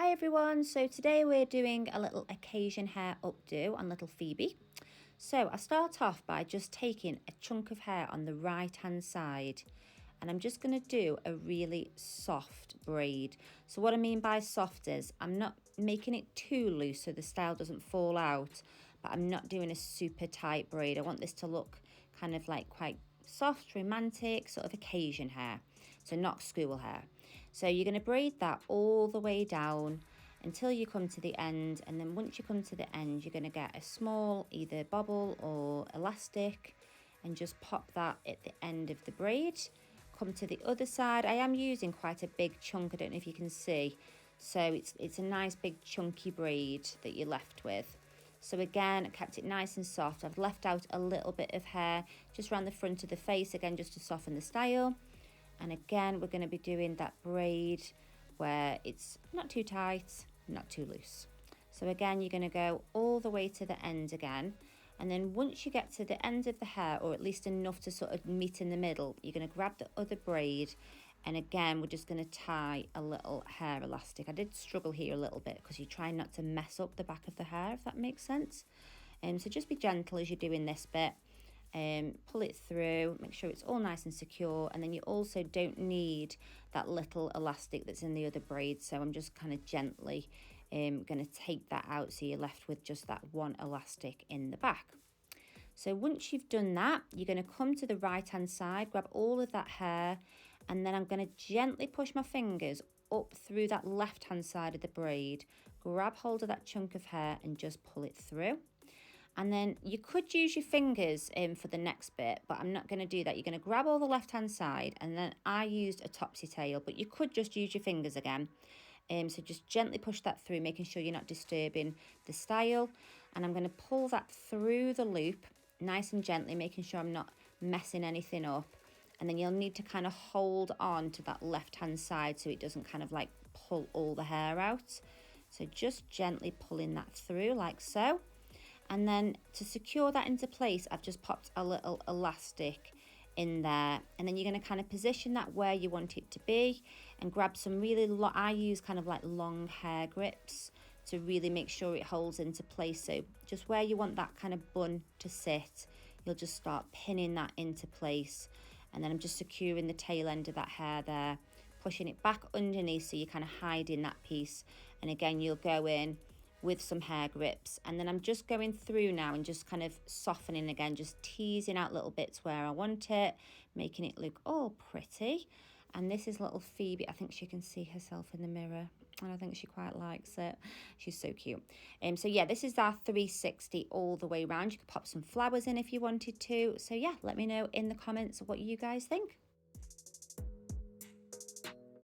Hi everyone, so today we're doing a little occasion hair updo on little Phoebe. So I start off by just taking a chunk of hair on the right hand side and I'm just going to do a really soft braid. So what I mean by soft is I'm not making it too loose so the style doesn't fall out, but I'm not doing a super tight braid. I want this to look kind of like quite soft, romantic, sort of occasion hair, so not school hair. So you're going to braid that all the way down until you come to the end, and then once you come to the end you're going to get a small either bobble or elastic and just pop that at the end of the braid. Come to the other side. I am using quite a big chunk, I don't know if you can see, so it's a nice big chunky braid that you're left with. So again, I kept it nice and soft. I've left out a little bit of hair just around the front of the face, again, just to soften the style. And again, we're going to be doing that braid where it's not too tight, not too loose. So again, you're going to go all the way to the end again. And then once you get to the end of the hair, or at least enough to sort of meet in the middle, you're going to grab the other braid. And again, we're just going to tie a little hair elastic. I did struggle here a little bit because you're trying not to mess up the back of the hair, if that makes sense. So just be gentle as you're doing this bit. Pull it through, make sure it's all nice and secure. And then you also don't need that little elastic that's in the other braid. So I'm just kind of gently going to take that out so you're left with just that one elastic in the back. So once you've done that, you're going to come to the right hand side, grab all of that hair, and then I'm going to gently push my fingers up through that left hand side of the braid, grab hold of that chunk of hair and just pull it through. And then you could use your fingers for the next bit, but I'm not going to do that. You're going to grab all the left hand side, and then I used a topsy tail, but you could just use your fingers again. So just gently push that through, making sure you're not disturbing the style. And I'm going to pull that through the loop nice and gently, making sure I'm not messing anything up. And then you'll need to kind of hold on to that left hand side so it doesn't kind of like pull all the hair out. So just gently pulling that through like so. And then to secure that into place, I've just popped a little elastic in there, and then you're going to kind of position that where you want it to be and grab some really I use kind of like long hair grips to really make sure it holds into place. So just where you want that kind of bun to sit, you'll just start pinning that into place, and then I'm just securing the tail end of that hair there, pushing it back underneath so you're kind of hiding that piece. And again, you'll go in with some hair grips, and then I'm just going through now and just kind of softening again, just teasing out little bits where I want it, making it look all pretty. And this is little Phoebe. I think she can see herself in the mirror and I think she quite likes it. She's so cute. So yeah, this is our 360 all the way around. You could pop some flowers in if you wanted to. So yeah, let me know in the comments what you guys think.